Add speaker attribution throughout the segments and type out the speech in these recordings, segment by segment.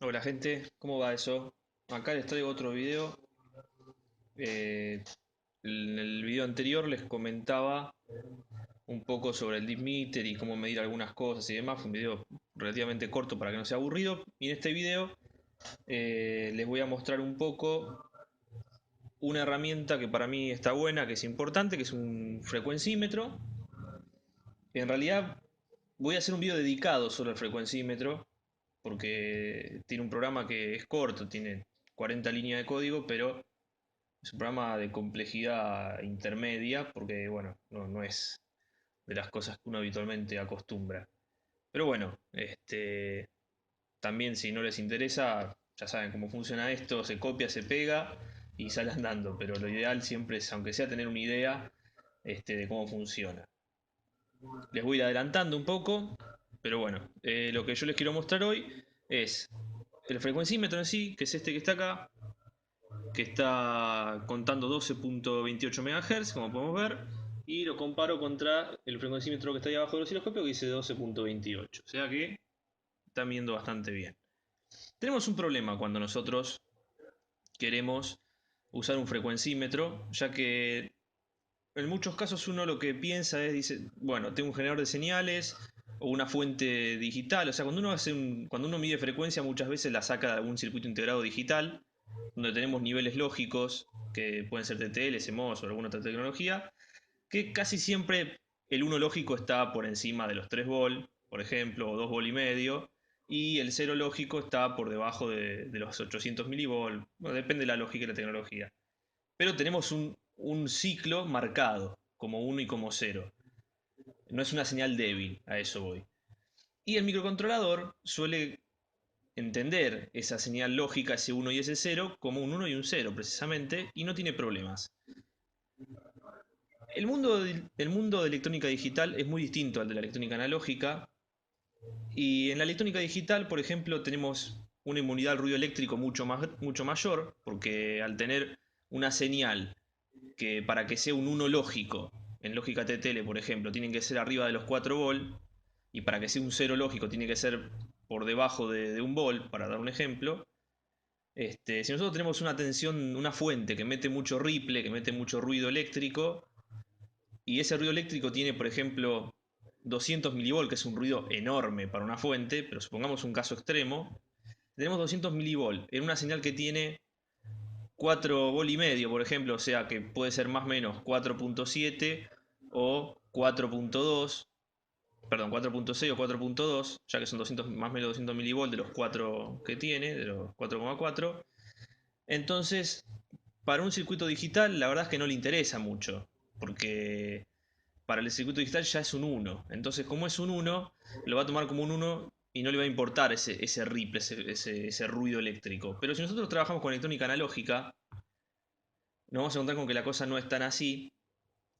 Speaker 1: Hola gente, ¿cómo va eso? Acá les traigo otro video. Eh, en el video anterior les comentaba un poco sobre el Deep Meter y cómo medir algunas cosas y demás. Fue un video relativamente corto para que no sea aburrido. Y en este video les voy a mostrar un poco una herramienta que para mí está buena, que es importante, que es un frecuencímetro. En realidad voy a hacer un video dedicado solo al frecuencímetro, porque tiene un programa que es corto, tiene 40 líneas de código, pero es un programa de complejidad intermedia, porque bueno, no es de las cosas que uno habitualmente acostumbra. Pero bueno, también si no les interesa, ya saben cómo funciona esto, se copia, se pega y sale andando, pero lo ideal siempre es, aunque sea tener una idea de cómo funciona. Les voy a ir adelantando un poco, pero bueno, lo que yo les quiero mostrar hoy es el frecuencímetro en sí, que es este que está acá, que está contando 12.28 MHz, como podemos ver, y lo comparo contra el frecuencímetro que está ahí abajo del osciloscopio, que dice 12.28, o sea que están viendo bastante bien. Tenemos un problema cuando nosotros queremos usar un frecuencímetro, ya que en muchos casos uno lo que piensa es, dice, bueno, tengo un generador de señales o una fuente digital. O sea, cuando uno mide frecuencia muchas veces la saca de algún circuito integrado digital, donde tenemos niveles lógicos, que pueden ser TTL, CMOS o alguna otra tecnología, que casi siempre el uno lógico está por encima de los 3 volt, por ejemplo, o 2 volt y medio, y el cero lógico está por debajo de los 800 milivolt. Bueno, depende de la lógica y la tecnología. Pero tenemos un ciclo marcado, como uno y como cero. No es una señal débil, a eso voy. Y el microcontrolador suele entender esa señal lógica, ese uno y ese cero, como un uno y un cero, precisamente, y no tiene problemas. El mundo de electrónica digital es muy distinto al de la electrónica analógica, y en la electrónica digital, por ejemplo, tenemos una inmunidad al ruido eléctrico mucho mayor, porque al tener una señal que para que sea un uno lógico, en lógica TTL, por ejemplo, tienen que ser arriba de los 4 volt, y para que sea un cero lógico tiene que ser por debajo de un volt, para dar un ejemplo. Si nosotros tenemos una tensión, una fuente que mete mucho ripple, que mete mucho ruido eléctrico, y ese ruido eléctrico tiene, por ejemplo, 200 milivolt, que es un ruido enorme para una fuente, pero supongamos un caso extremo, tenemos 200 milivolt en una señal que tiene 4 volt y medio, por ejemplo, o sea que puede ser más o menos 4.7 o 4.2, perdón, 4.6 o 4.2, ya que son 200, más o menos 200 milivolt de los 4 que tiene, de los 4,4. Entonces, para un circuito digital, la verdad es que no le interesa mucho, porque para el circuito digital ya es un uno. Entonces, como es un uno, lo va a tomar como un uno y no le va a importar ese ripple, ese ruido eléctrico. Pero si nosotros trabajamos con electrónica analógica, nos vamos a encontrar con que la cosa no es tan así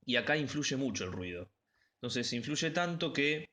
Speaker 1: y acá influye mucho el ruido. Entonces influye tanto que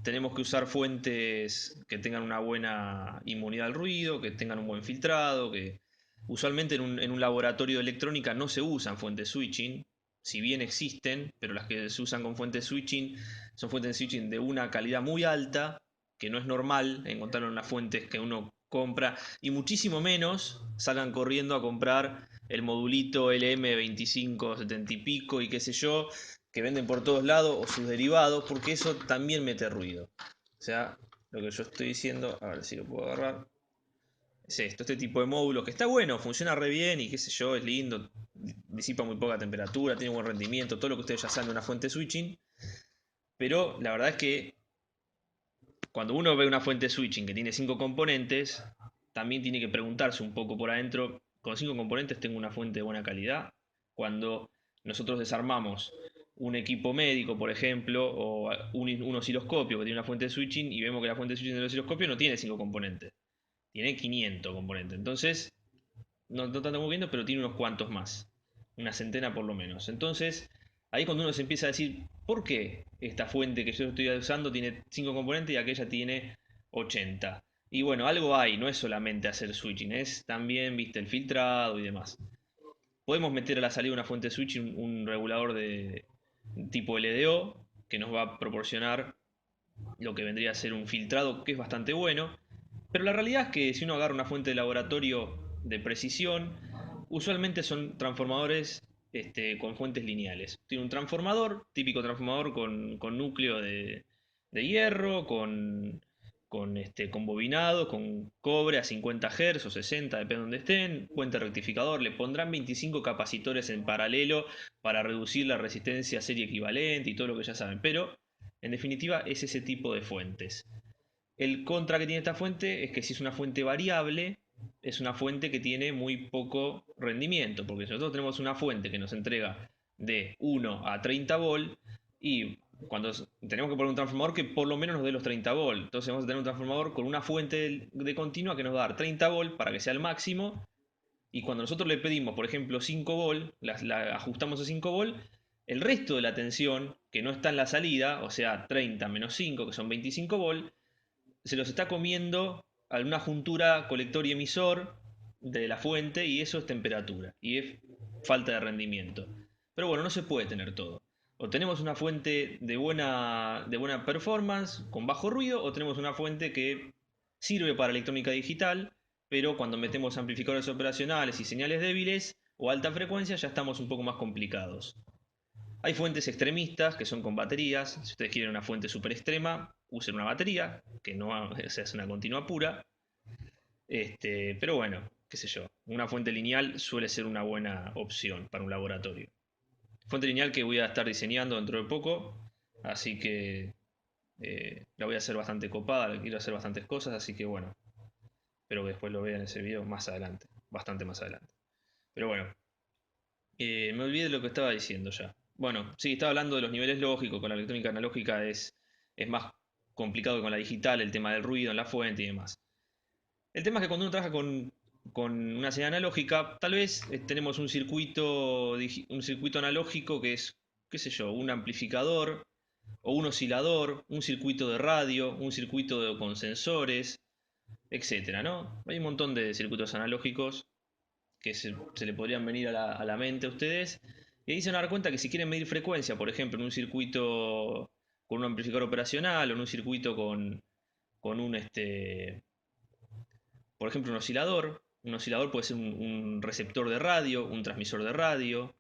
Speaker 1: tenemos que usar fuentes que tengan una buena inmunidad al ruido, que tengan un buen filtrado, que usualmente en un laboratorio de electrónica no se usan fuentes switching, si bien existen, pero las que se usan con fuentes switching son fuentes de switching de una calidad muy alta, que no es normal encontrarlo en las fuentes que uno compra, y muchísimo menos salgan corriendo a comprar el modulito LM2570 y pico y qué sé yo, que venden por todos lados o sus derivados, porque eso también mete ruido. O sea, lo que yo estoy diciendo, a ver si lo puedo agarrar, es esto, este tipo de módulo que está bueno, funciona re bien y qué sé yo, es lindo, disipa muy poca temperatura, tiene buen rendimiento, todo lo que ustedes ya saben de una fuente switching, pero la verdad es que cuando uno ve una fuente switching que tiene 5 componentes, también tiene que preguntarse un poco por adentro, con 5 componentes tengo una fuente de buena calidad. Cuando nosotros desarmamos un equipo médico, por ejemplo, o un osciloscopio que tiene una fuente de switching y vemos que la fuente de switching del osciloscopio no tiene 5 componentes, tiene 500 componentes. Entonces, no tanto como viendo, pero tiene unos cuantos más, una centena por lo menos. Entonces, ahí es cuando uno se empieza a decir, ¿por qué esta fuente que yo estoy usando tiene 5 componentes y aquella tiene 80? Y bueno, algo hay, no es solamente hacer switching, es también, viste, el filtrado y demás. Podemos meter a la salida de una fuente switching un regulador de tipo LDO que nos va a proporcionar lo que vendría a ser un filtrado que es bastante bueno. Pero la realidad es que si uno agarra una fuente de laboratorio de precisión, usualmente son transformadores con fuentes lineales. Tiene un transformador, típico transformador con núcleo de hierro, con bobinado, con cobre a 50 Hz o 60, depende de donde estén, puente rectificador, le pondrán 25 capacitores en paralelo para reducir la resistencia a serie equivalente y todo lo que ya saben, pero en definitiva es ese tipo de fuentes. El contra que tiene esta fuente es que si es una fuente variable, es una fuente que tiene muy poco rendimiento, porque si nosotros tenemos una fuente que nos entrega de 1 a 30 volt y cuando tenemos que poner un transformador que por lo menos nos dé los 30 volt, entonces vamos a tener un transformador con una fuente de continua que nos va a dar 30 volt para que sea el máximo y cuando nosotros le pedimos, por ejemplo, 5 volt, la ajustamos a 5 volt, el resto de la tensión que no está en la salida, o sea, 30 menos 5, que son 25 volt, se los está comiendo alguna juntura colector y emisor de la fuente y eso es temperatura y es falta de rendimiento. Pero bueno, no se puede tener todo. O tenemos una fuente de buena performance con bajo ruido o tenemos una fuente que sirve para electrónica digital, pero cuando metemos amplificadores operacionales y señales débiles o alta frecuencia ya estamos un poco más complicados. Hay fuentes extremistas que son con baterías. Si ustedes quieren una fuente super extrema, usen una batería, que no es una continua pura. Pero bueno, qué sé yo. Una fuente lineal suele ser una buena opción para un laboratorio. Fuente lineal que voy a estar diseñando dentro de poco. Así que la voy a hacer bastante copada, quiero hacer bastantes cosas, así que bueno, espero que después lo vean en ese video más adelante, bastante más adelante. Pero bueno, me olvidé de lo que estaba diciendo ya. Bueno, sí, estaba hablando de los niveles lógicos, con la electrónica analógica es más complicado que con la digital, el tema del ruido en la fuente y demás. El tema es que cuando uno trabaja con una señal analógica, tal vez tenemos un circuito analógico que es, qué sé yo, un amplificador o un oscilador, un circuito de radio, un con sensores, etcétera, ¿no? Hay un montón de circuitos analógicos que se le podrían venir a la mente a ustedes. Y ahí se van a dar cuenta que si quieren medir frecuencia, por ejemplo, en un circuito con un amplificador operacional o en un circuito con por ejemplo, un oscilador puede ser un receptor de radio, un transmisor de radio,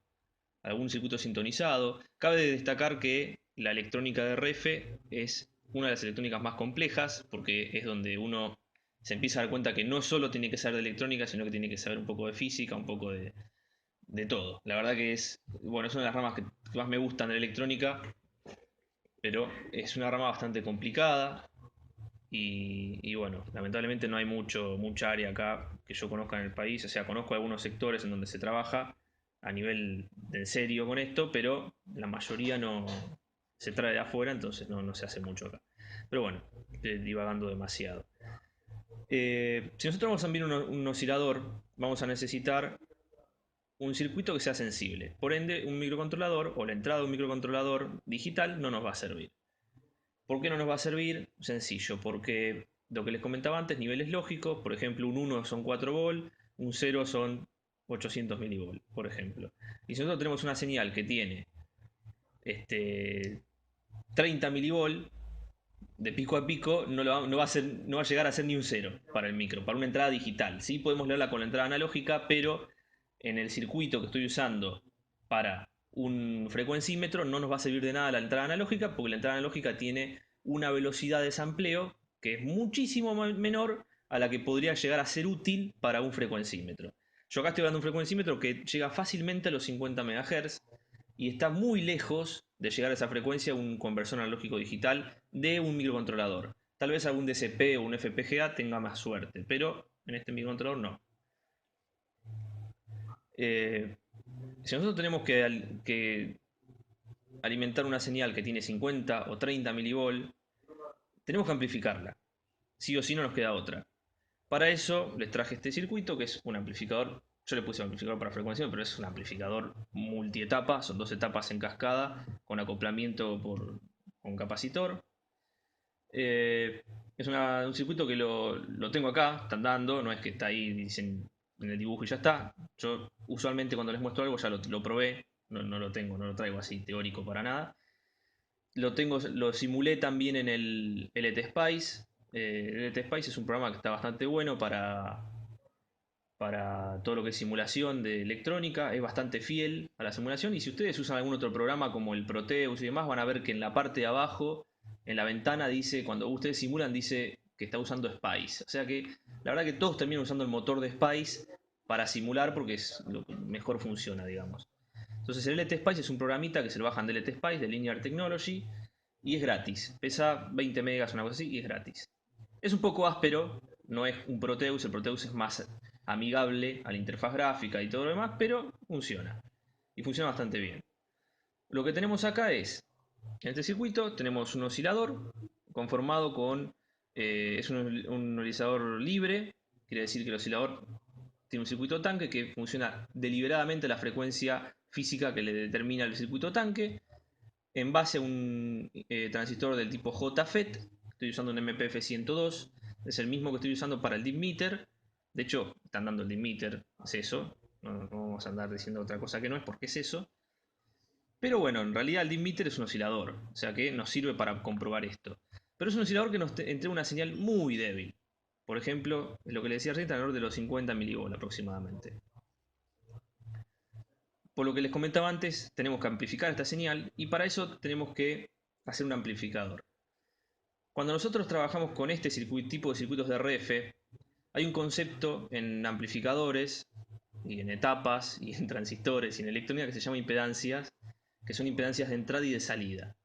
Speaker 1: algún circuito sintonizado. Cabe destacar que la electrónica de RF es una de las electrónicas más complejas porque es donde uno se empieza a dar cuenta que no solo tiene que saber de electrónica, sino que tiene que saber un poco de física, un poco de todo. La verdad que bueno, es una de las ramas que más me gustan de la electrónica, pero es una rama bastante complicada y bueno, lamentablemente no hay mucha área acá que yo conozca en el país. O sea, conozco algunos sectores en donde se trabaja a nivel de en serio con esto, pero la mayoría no se trae de afuera, entonces no se hace mucho acá. Pero bueno, divagando demasiado. Si nosotros vamos a enviar un oscilador, vamos a necesitar un circuito que sea sensible. Por ende, un microcontrolador o la entrada de un microcontrolador digital no nos va a servir. ¿Por qué no nos va a servir? Sencillo, porque lo que les comentaba antes, niveles lógicos, por ejemplo, un 1 son 4 volt, un 0 son 800 milivolt, por ejemplo. Y si nosotros tenemos una señal que tiene 30 milivolt, de pico a pico no va a llegar a ser ni un 0 para el micro, para una entrada digital. Sí podemos leerla con la entrada analógica, pero en el circuito que estoy usando para un frecuencímetro no nos va a servir de nada la entrada analógica porque la entrada analógica tiene una velocidad de sampleo que es muchísimo menor a la que podría llegar a ser útil para un frecuencímetro. Yo acá estoy hablando de un frecuencímetro que llega fácilmente a los 50 MHz y está muy lejos de llegar a esa frecuencia un conversor analógico digital de un microcontrolador. Tal vez algún DCP o un FPGA tenga más suerte, pero en este microcontrolador no. Eh, si nosotros tenemos que alimentar una señal que tiene 50 o 30 milivolt, tenemos que amplificarla. Sí o sí no nos queda otra. Para eso les traje este circuito que es un amplificador. Yo le puse amplificador para frecuencia, pero es un amplificador multietapa, son dos etapas en cascada con acoplamiento con capacitor. Es un circuito que lo tengo acá, está andando, no es que está ahí dicen, en el dibujo y ya está. Yo usualmente cuando les muestro algo ya lo probé, no lo tengo, no lo traigo así teórico para nada. Lo simulé también en el LT Spice, El LT Spice es un programa que está bastante bueno para todo lo que es simulación de electrónica, es bastante fiel a la simulación y si ustedes usan algún otro programa como el Proteus y demás, van a ver que en la parte de abajo, en la ventana dice, cuando ustedes simulan, dice que está usando Spice. O sea que la verdad que todos terminan usando el motor de Spice para simular porque es lo que mejor funciona, digamos. Entonces el LT Spice es un programita que se lo bajan de LT Spice, de Linear Technology, y es gratis. Pesa 20 megas, una cosa así, y es gratis. Es un poco áspero, no es un Proteus, el Proteus es más amigable a la interfaz gráfica y todo lo demás, pero funciona. Y funciona bastante bien. Lo que tenemos acá es, en este circuito tenemos un oscilador conformado con, es un oscilador libre, quiere decir que el oscilador tiene un circuito tanque que funciona deliberadamente a la frecuencia física que le determina el circuito tanque, en base a un transistor del tipo JFET. Estoy usando un MPF102, es el mismo que estoy usando para el DIMMeter. De hecho, están dando el DIMMeter, es eso. No vamos a andar diciendo otra cosa que no es porque es eso. Pero bueno, en realidad el DIMMeter es un oscilador, o sea que nos sirve para comprobar esto. Pero es un oscilador que nos entrega una señal muy débil. Por ejemplo, lo que le decía recién, alrededor de los 50 milivolts aproximadamente. Por lo que les comentaba antes, tenemos que amplificar esta señal y para eso tenemos que hacer un amplificador. Cuando nosotros trabajamos con este tipo de circuitos de RF, hay un concepto en amplificadores y en etapas y en transistores y en electrónica que se llama impedancias, que son impedancias de entrada y de salida.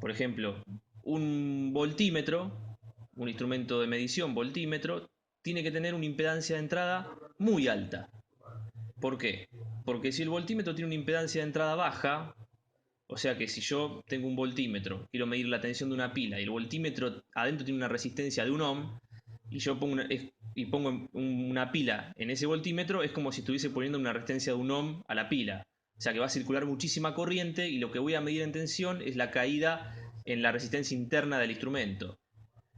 Speaker 1: Por ejemplo, un voltímetro, un instrumento de medición voltímetro, tiene que tener una impedancia de entrada muy alta. ¿Por qué? Porque si el voltímetro tiene una impedancia de entrada baja, o sea que si yo tengo un voltímetro, quiero medir la tensión de una pila y el voltímetro adentro tiene una resistencia de 1 ohm y yo pongo una pila en ese voltímetro, es como si estuviese poniendo una resistencia de 1 ohm a la pila. O sea que va a circular muchísima corriente y lo que voy a medir en tensión es la caída en la resistencia interna del instrumento.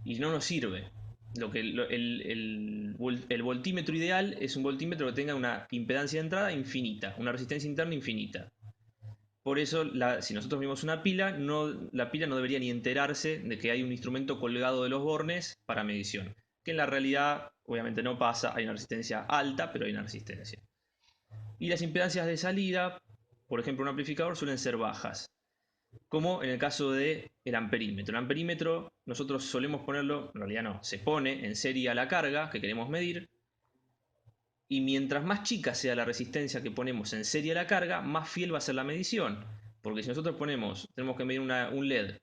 Speaker 1: Y no nos sirve. El voltímetro ideal es un voltímetro que tenga una impedancia de entrada infinita, una resistencia interna infinita. Por eso, si nosotros vimos una pila, la pila no debería ni enterarse de que hay un instrumento colgado de los bornes para medición. Que en la realidad, obviamente no pasa, hay una resistencia alta, pero hay una resistencia. Y las impedancias de salida, por ejemplo, un amplificador suelen ser bajas. Como en el caso del amperímetro. El amperímetro nosotros solemos ponerlo, en realidad no, se pone en serie a la carga que queremos medir. Y mientras más chica sea la resistencia que ponemos en serie a la carga, más fiel va a ser la medición. Porque si nosotros tenemos que medir un LED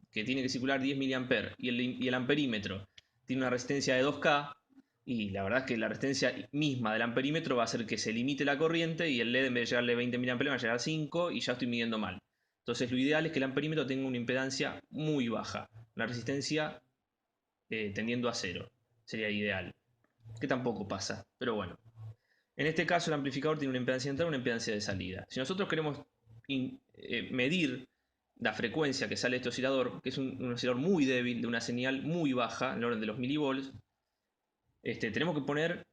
Speaker 1: que tiene que circular 10 mA y el amperímetro tiene una resistencia de 2K, y la verdad es que la resistencia misma del amperímetro va a hacer que se limite la corriente y el LED en vez de llegarle 20 mA va a llegar a 5 y ya estoy midiendo mal. Entonces lo ideal es que el amperímetro tenga una impedancia muy baja, una resistencia tendiendo a 0. Sería ideal. Que tampoco pasa, pero bueno. En este caso el amplificador tiene una impedancia de entrada y una impedancia de salida. Si nosotros queremos medir la frecuencia que sale de este oscilador, que es un oscilador muy débil, de una señal muy baja, en el orden de los milivolts, tenemos que poner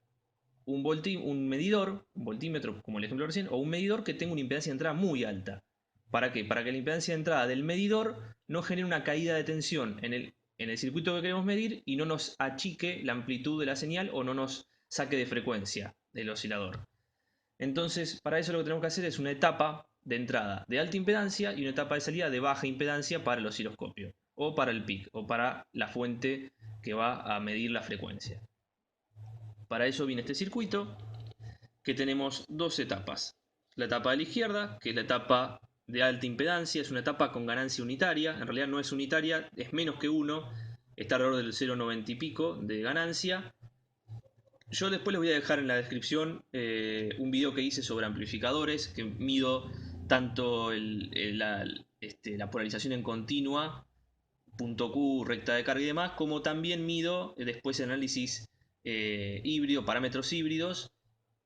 Speaker 1: un medidor, un voltímetro, como el ejemplo recién, o un medidor que tenga una impedancia de entrada muy alta. ¿Para qué? Para que la impedancia de entrada del medidor no genere una caída de tensión en el circuito que queremos medir y no nos achique la amplitud de la señal o no nos saque de frecuencia del oscilador. Entonces, para eso lo que tenemos que hacer es una etapa de entrada de alta impedancia y una etapa de salida de baja impedancia para el osciloscopio, o para el PIC, o para la fuente que va a medir la frecuencia. Para eso viene este circuito, que tenemos dos etapas. La etapa de la izquierda, que es la etapa de alta impedancia, es una etapa con ganancia unitaria, en realidad no es unitaria, es menos que 1, está alrededor del 0,90 y pico de ganancia. Yo después les voy a dejar en la descripción un video que hice sobre amplificadores, que mido tanto la polarización en continua, punto Q, recta de carga y demás, como también mido después el análisis híbrido, parámetros híbridos,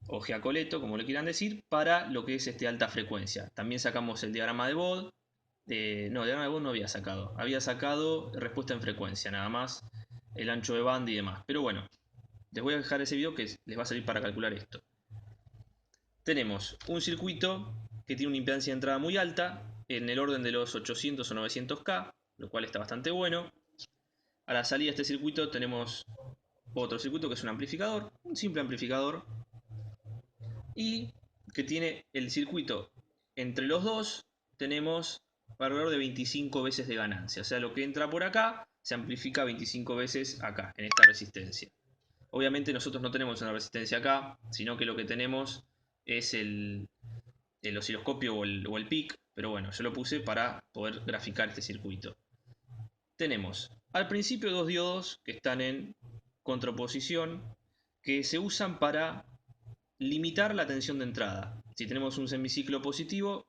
Speaker 1: o Giacoletto, como le quieran decir, para lo que es alta frecuencia. También sacamos el diagrama de Bode. No, el diagrama de Bode no había sacado. Había sacado respuesta en frecuencia, nada más, el ancho de banda y demás. Pero bueno, les voy a dejar ese video que les va a servir para calcular esto. Tenemos un circuito que tiene una impedancia de entrada muy alta, en el orden de los 800 o 900K, lo cual está bastante bueno. A la salida de este circuito tenemos otro circuito que es un amplificador, un simple amplificador, y que tiene el circuito entre los dos, tenemos alrededor de 25 veces de ganancia. O sea, lo que entra por acá se amplifica 25 veces acá, en esta resistencia. Obviamente nosotros no tenemos una resistencia acá, sino que lo que tenemos es el osciloscopio o el PIC, pero bueno, yo lo puse para poder graficar este circuito. Tenemos al principio dos diodos que están en contraposición, que se usan para limitar la tensión de entrada. Si tenemos un semiciclo positivo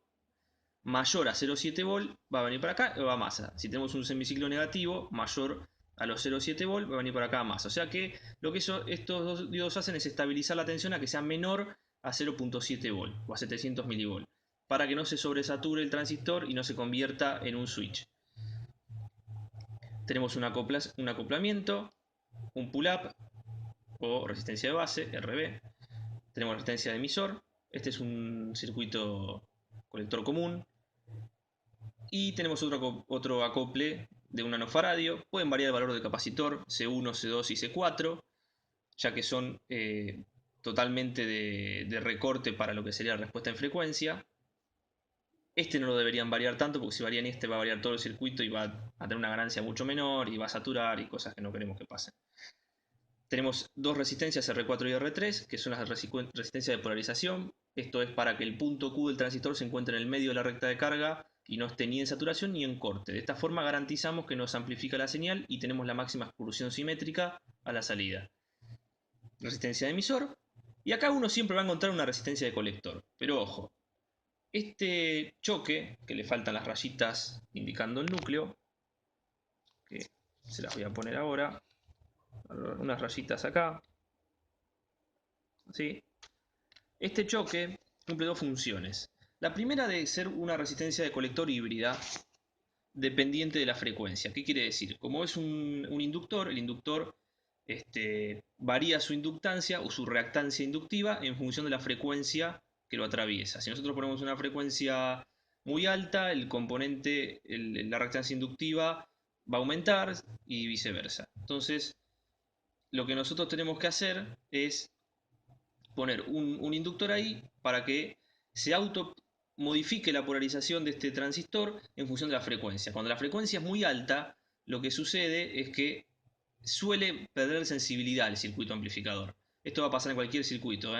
Speaker 1: mayor a 0,7 volt, va a venir para acá y va a masa. Si tenemos un semiciclo negativo mayor a los 0,7 volt, va a venir para acá a masa. O sea que lo que estos dos diodos hacen es estabilizar la tensión a que sea menor a 0,7 volt o a 700 milivolt, para que no se sobresature el transistor y no se convierta en un switch. Tenemos un acoplamiento, un pull-up o resistencia de base, RB. Tenemos resistencia de emisor. Este es un circuito colector común. Y tenemos otro acople de un nanofaradio. Pueden variar el valor del capacitor, C1, C2 y C4, ya que son totalmente de recorte para lo que sería la respuesta en frecuencia. Este no lo deberían variar tanto, porque si varían este va a variar todo el circuito y va a tener una ganancia mucho menor y va a saturar y cosas que no queremos que pasen. Tenemos dos resistencias R4 y R3, que son las resistencias de polarización. Esto es para que el punto Q del transistor se encuentre en el medio de la recta de carga y no esté ni en saturación ni en corte. De esta forma garantizamos que nos amplifica la señal y tenemos la máxima excursión simétrica a la salida. Resistencia de emisor. Y acá uno siempre va a encontrar una resistencia de colector. Pero ojo, este choque, que le faltan las rayitas indicando el núcleo, que se las voy a poner ahora, unas rayitas acá, ¿sí? Este choque cumple dos funciones. La primera de ser una resistencia de colector híbrida dependiente de la frecuencia. ¿Qué quiere decir? Como es un inductor, el inductor varía su inductancia o su reactancia inductiva en función de la frecuencia que lo atraviesa. Si nosotros ponemos una frecuencia muy alta, el componente, la reactancia inductiva va a aumentar y viceversa. Entonces, lo que nosotros tenemos que hacer es poner un inductor ahí para que se auto modifique la polarización de este transistor en función de la frecuencia. Cuando la frecuencia es muy alta, lo que sucede es que suele perder sensibilidad el circuito amplificador. Esto va a pasar en cualquier circuito.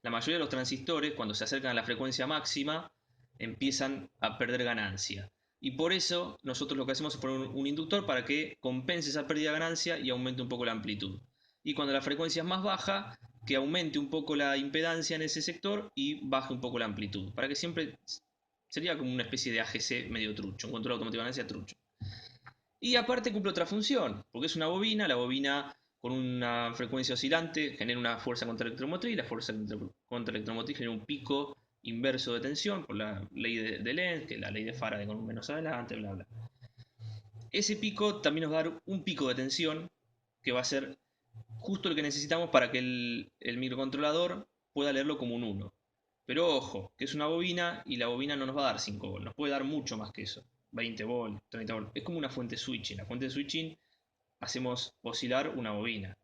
Speaker 1: La mayoría de los transistores, cuando se acercan a la frecuencia máxima, empiezan a perder ganancia. Y por eso nosotros lo que hacemos es poner un inductor para que compense esa pérdida de ganancia y aumente un poco la amplitud. Y cuando la frecuencia es más baja, que aumente un poco la impedancia en ese sector y baje un poco la amplitud. Para que siempre sería como una especie de AGC medio trucho, un control automático de ganancia trucho. Y aparte cumple otra función, porque es una bobina, la bobina con una frecuencia oscilante genera una fuerza contraelectromotriz, la fuerza contraelectromotriz genera un pico inverso de tensión por la ley de Lenz, que es la ley de Faraday con un menos adelante, bla bla. Ese pico también nos va a dar un pico de tensión que va a ser justo lo que necesitamos para que el microcontrolador pueda leerlo como un 1. Pero ojo, que es una bobina y la bobina no nos va a dar 5 volts, nos puede dar mucho más que eso. 20 volts, 30 volts. Es como una fuente switching. La fuente de switching hacemos oscilar una bobina.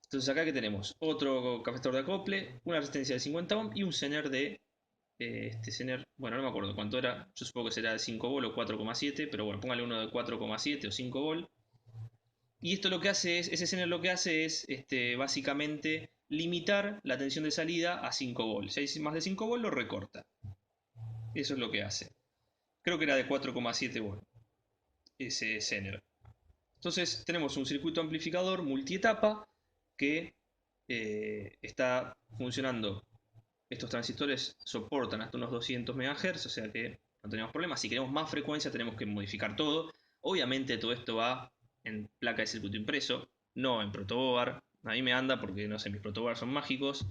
Speaker 1: Entonces acá que tenemos otro capacitor de acople, una resistencia de 50 ohms y un Zener de... Zener, bueno, no me acuerdo cuánto era, yo supongo que será de 5 volts o 4,7, pero bueno, póngale uno de 4,7 o 5 volts. Y esto lo que hace es, ese Zener lo que hace es básicamente limitar la tensión de salida a 5 volts. Si hay más de 5 volts lo recorta. Eso es lo que hace. Creo que era de 4,7 volts ese Zener. Entonces tenemos un circuito amplificador multietapa que está funcionando. Estos transistores soportan hasta unos 200 MHz, o sea que no tenemos problemas. Si queremos más frecuencia tenemos que modificar todo. Obviamente todo esto va en placa de circuito impreso, no en protoboard. A mí me anda porque no sé, mis protoboards son mágicos,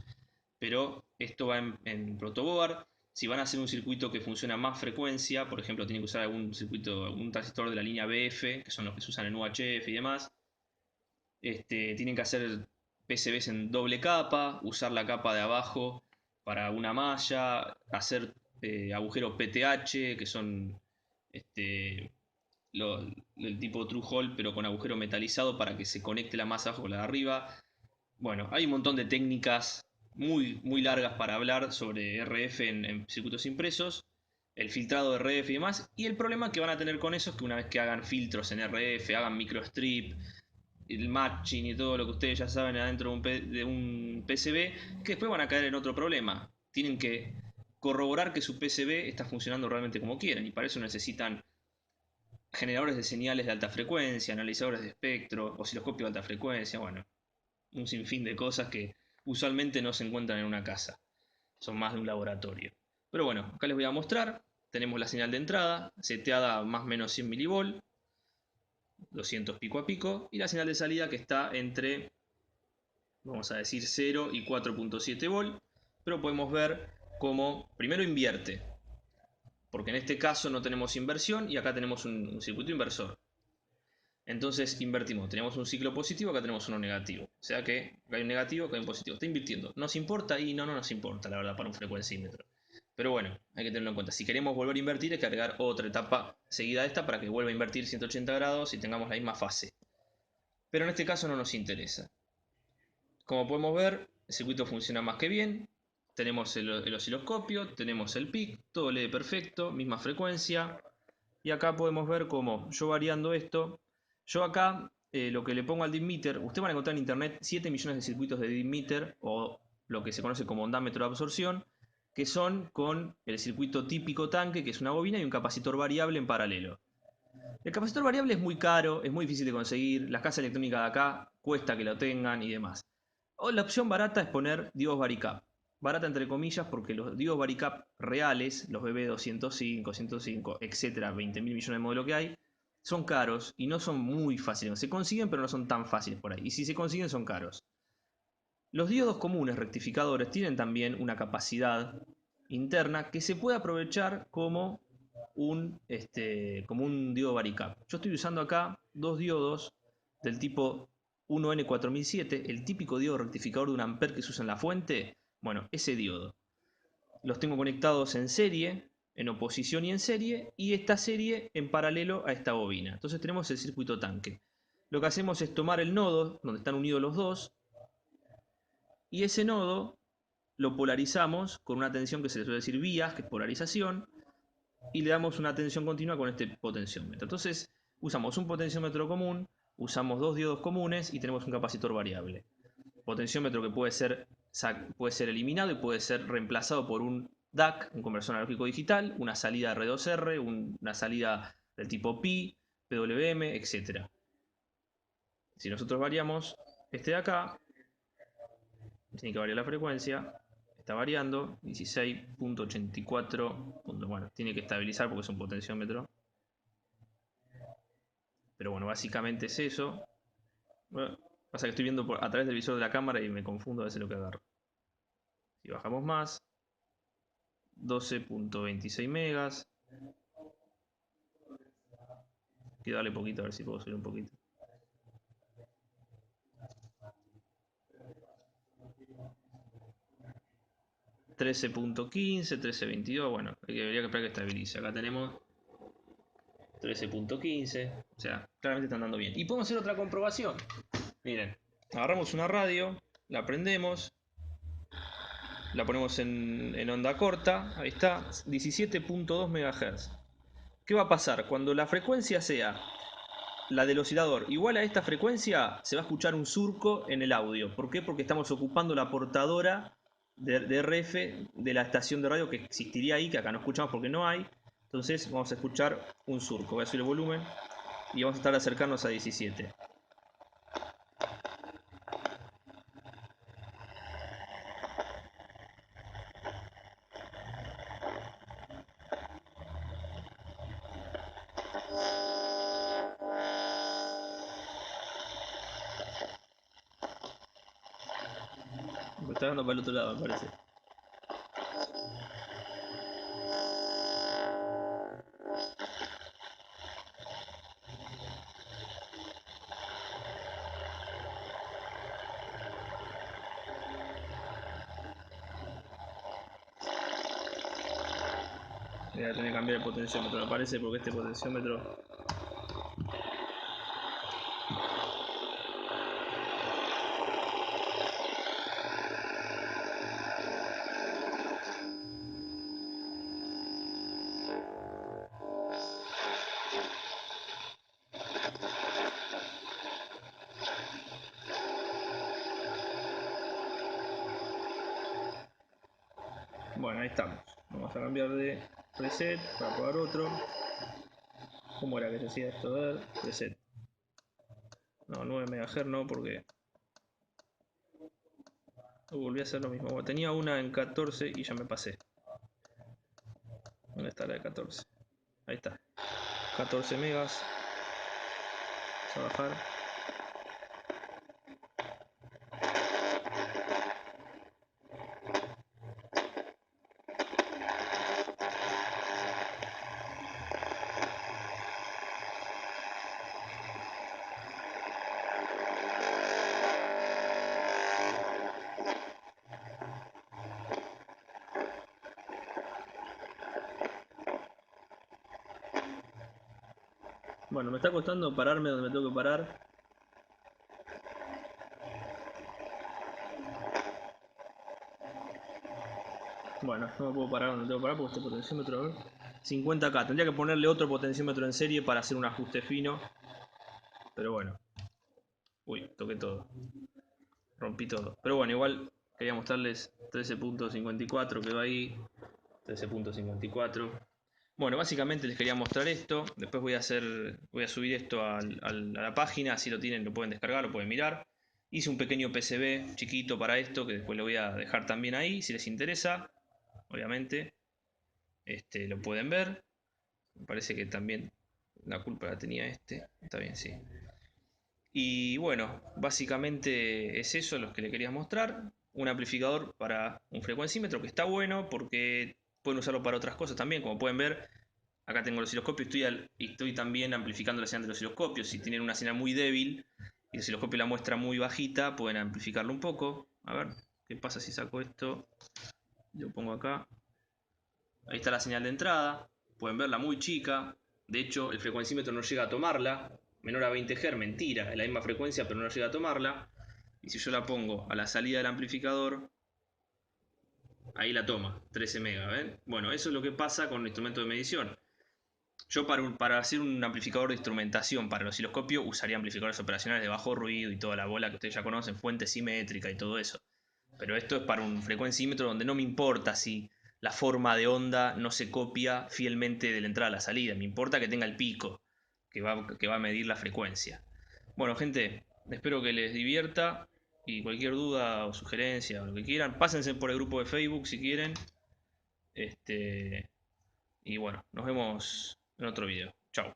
Speaker 1: pero esto va en protoboard. Si van a hacer un circuito que funciona a más frecuencia, por ejemplo, tienen que usar algún circuito, algún transistor de la línea BF, que son los que se usan en UHF y demás. Tienen que hacer PCBs en doble capa, usar la capa de abajo para una malla, hacer agujeros PTH, que son el tipo True Hole, pero con agujero metalizado para que se conecte la más abajo con la de arriba. Bueno, hay un montón de técnicas muy largas para hablar sobre RF en circuitos impresos, el filtrado de RF y demás, y el problema que van a tener con eso es que una vez que hagan filtros en RF, hagan microstrip, el matching y todo lo que ustedes ya saben adentro de un PCB, que después van a caer en otro problema. Tienen que corroborar que su PCB está funcionando realmente como quieren, y para eso necesitan generadores de señales de alta frecuencia, analizadores de espectro, osciloscopio de alta frecuencia, bueno, un sinfín de cosas que usualmente no se encuentran en una casa, son más de un laboratorio. Pero bueno, acá les voy a mostrar, tenemos la señal de entrada, seteada a más o menos 100 mV, 200 pico a pico, y la señal de salida que está entre, vamos a decir, 0 y 4.7 volt, pero podemos ver cómo primero invierte, porque en este caso no tenemos inversión y acá tenemos un circuito inversor. Entonces invertimos, tenemos un ciclo positivo, acá tenemos uno negativo. O sea que acá hay un negativo, acá hay un positivo. Está invirtiendo. ¿Nos importa? Y no nos importa, la verdad, para un frecuencímetro. Pero bueno, hay que tenerlo en cuenta. Si queremos volver a invertir, hay que agregar otra etapa seguida a esta para que vuelva a invertir 180 grados y tengamos la misma fase. Pero en este caso no nos interesa. Como podemos ver, el circuito funciona más que bien. Tenemos el osciloscopio, tenemos el PIC, todo lee perfecto, misma frecuencia. Y acá podemos ver cómo yo variando esto, yo acá lo que le pongo al dimmeter, ustedes van a encontrar en internet 7 millones de circuitos de dimmeter o lo que se conoce como ondámetro de absorción, que son con el circuito típico tanque, que es una bobina y un capacitor variable en paralelo. El capacitor variable es muy caro, es muy difícil de conseguir, las casas electrónicas de acá cuesta que lo tengan y demás. O la opción barata es poner diodos Varicap. Barata entre comillas porque los diodos Varicap reales, los BB205, 105, etcétera, 20.000 millones de modelos que hay, son caros y no son muy fáciles. Se consiguen pero no son tan fáciles por ahí. Y si se consiguen son caros. Los diodos comunes rectificadores tienen también una capacidad interna que se puede aprovechar como un diodo Varicap. Yo estoy usando acá dos diodos del tipo 1N4007, el típico diodo rectificador de un amper que se usa en la fuente. Bueno, ese diodo. Los tengo conectados en serie, en oposición y en serie, y esta serie en paralelo a esta bobina. Entonces tenemos el circuito tanque. Lo que hacemos es tomar el nodo, donde están unidos los dos, y ese nodo lo polarizamos con una tensión que se le suele decir vías, que es polarización, y le damos una tensión continua con este potenciómetro. Entonces usamos un potenciómetro común, usamos dos diodos comunes y tenemos un capacitor variable. Potenciómetro que puede ser eliminado y puede ser reemplazado por un DAC, un conversor analógico digital, una salida R2R, una salida del tipo Pi, PWM, etc. Si nosotros variamos este de acá, tiene que variar la frecuencia, está variando, 16.84, bueno, tiene que estabilizar porque es un potenciómetro. Pero bueno, básicamente es eso. Bueno, pasa que estoy viendo a través del visor de la cámara y me confundo a veces lo que agarro. Si bajamos más, 12.26 megas. Quiero darle poquito a ver si puedo subir un poquito. $13.15, 13.22, bueno, debería esperar que estabilice. Acá tenemos 13.15, o sea, claramente están dando bien. Y podemos hacer otra comprobación. Miren, agarramos una radio, la prendemos, la ponemos en onda corta, ahí está, 17.2 MHz. ¿Qué va a pasar? Cuando la frecuencia sea la del oscilador igual a esta frecuencia, se va a escuchar un surco en el audio. ¿Por qué? Porque estamos ocupando la portadora de RF de la estación de radio que existiría ahí, que acá no escuchamos porque no hay. Entonces vamos a escuchar un surco. Voy a subir el volumen y vamos a estar acercarnos a 17. Me está dando para el otro lado, me parece. Voy a tener que cambiar el potenciómetro, me parece, porque este potenciómetro Ahí estamos. Vamos a cambiar de preset para probar otro. ¿Cómo era que se hacía esto? A ver, preset. No, 9 MHz no, porque volví a hacer lo mismo. Bueno, tenía una en 14 y ya me pasé. ¿Dónde está la de 14? Ahí está. 14 megas. Vamos a bajar. Bueno, me está costando pararme donde me tengo que parar. Bueno, no me puedo parar donde tengo que parar porque este potenciómetro 50K. Tendría que ponerle otro potenciómetro en serie para hacer un ajuste fino. Pero bueno. Uy, toqué todo. Rompí todo. Pero bueno, igual quería mostrarles 13.54 que va ahí. 13.54. Bueno, básicamente les quería mostrar esto. Después voy a subir esto a la página. Si lo tienen, lo pueden descargar, lo pueden mirar. Hice un pequeño PCB chiquito para esto, que después lo voy a dejar también ahí, si les interesa. Obviamente, lo pueden ver. Me parece que también la culpa la tenía este. Está bien, sí. Y bueno, básicamente es eso lo que le quería mostrar. Un amplificador para un frecuencímetro que está bueno porque pueden usarlo para otras cosas también. Como pueden ver, acá tengo el osciloscopio y estoy también amplificando la señal del osciloscopio. Si tienen una señal muy débil y el osciloscopio la muestra muy bajita, pueden amplificarlo un poco. A ver, ¿qué pasa si saco esto? Lo pongo acá. Ahí está la señal de entrada. Pueden verla muy chica. De hecho, el frecuencímetro no llega a tomarla. Menor a 20 Hz, mentira. Es la misma frecuencia, pero no llega a tomarla. Y si yo la pongo a la salida del amplificador, ahí la toma, 13 megas, ¿ven? Bueno, eso es lo que pasa con un instrumento de medición. Yo para hacer un amplificador de instrumentación para el osciloscopio usaría amplificadores operacionales de bajo ruido y toda la bola que ustedes ya conocen, fuente simétrica y todo eso. Pero esto es para un frecuencímetro donde no me importa si la forma de onda no se copia fielmente de la entrada a la salida. Me importa que tenga el pico que va a medir la frecuencia. Bueno, gente, espero que les divierta y cualquier duda o sugerencia o lo que quieran, pásense por el grupo de Facebook si quieren. Y bueno, nos vemos en otro video. Chao.